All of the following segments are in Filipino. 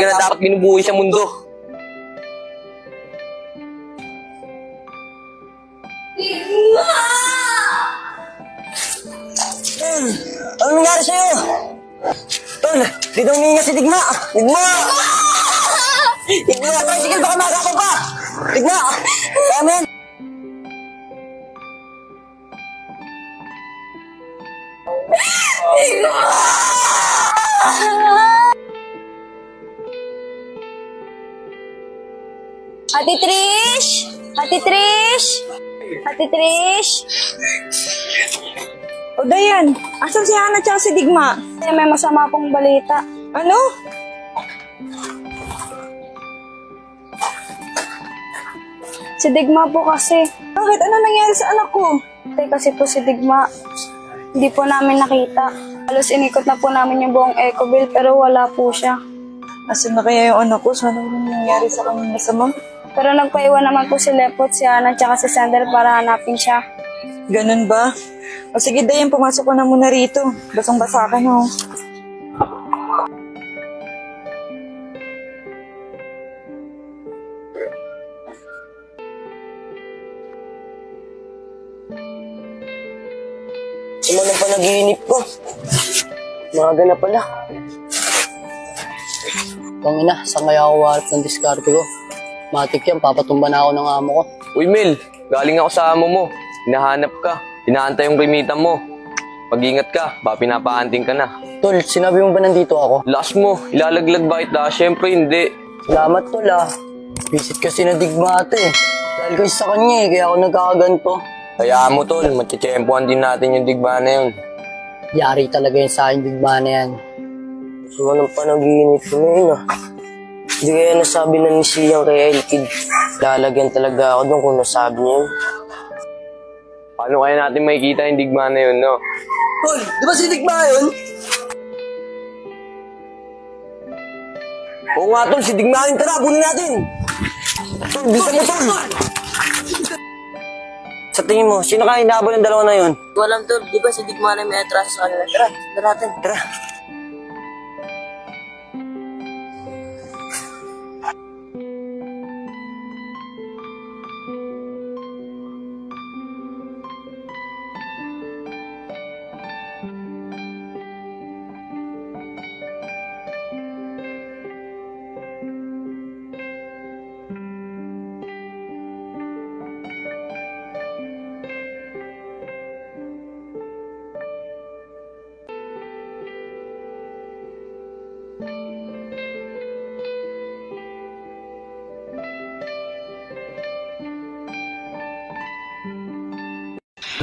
ka na dapat binubuhay sa mundo. Digma! Anong nangyari sa'yo? Tol, dito umihinga si Digma! Digma! Digma, tricycle, baka magako pa! Digma! Kamen! Digma! Ate Trish! Ate Trish! Ate Trish! O Dayan, asan si Hana tsaka si Digma? May masama pong balita. Ano? Si Digma po kasi. Bakit? Ano nangyari sa anak ko? Kasi po si Digma, hindi po namin nakita. Halos inikot na po namin yung buong Ecoville pero wala po siya. Asan na kaya yung anak ko? Sana walang nangyari sa kanyang masama? Pero nagpaiwan naman po si Lepot, si Hana, tsaka si Sander para hanapin siya. Ganun ba? O sige Dayan, pumasok ko na muna rito. Basang-basa ka na. Sumanang panaginip ko. Maaga na pala. Tangina, saan kaya ako warap ng diskarte ko? Matik yan, papatumba na ako ng amo ko. Uy Mel, galing ako sa amo mo. Hinahanap ka. Hinaantay yung remita mo. Pag-ingat ka, ba pinapaanting ka na. Tol, sinabi mo ba nandito ako? Lakas mo, ilalaglag ba kita? Siyempre hindi. Salamat tol ah. Visit kasi na Digma ate. Dahil kasi sa kanya eh, kaya ako nagkakaganto. Kaya mo tol, matitsempohan din natin yung Digma na yun. Yari talaga yun sa akin Digma na yan. Sumanang panaginip ko ngayon ah. Hindi kaya nasabi na ni Siyang kay Elkid. Lalagyan talaga ako doon kung nasabi niya yun. Paano kaya natin makikita yung Digma na yun, no? Tol, di ba si Digma yun? Oo nga tol, si Digma yun. Tara, bunin natin! Tol, bisa mo tol! Sa tingin mo, sino kaya inaabol ng dalawa na yun? Walang tol, di ba si Digma na may atraso sa kanila? Tara, tara natin. Tara.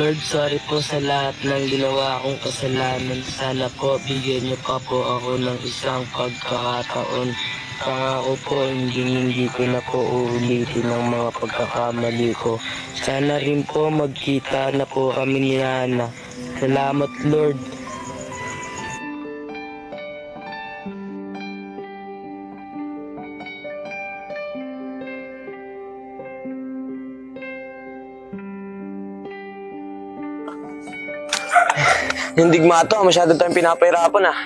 Lord, sorry po sa lahat ng ginawa kong kasalanan. Sana po bigyan niyo pa po ako ng isang pagkakataon. Pangako po, hindi ko na po uulitin ang mga pagkakamali ko. Sana rin po magkita na po kami ni Hana. Salamat, Lord. Yung Digma to, masyado tayong pinapahirapan ah.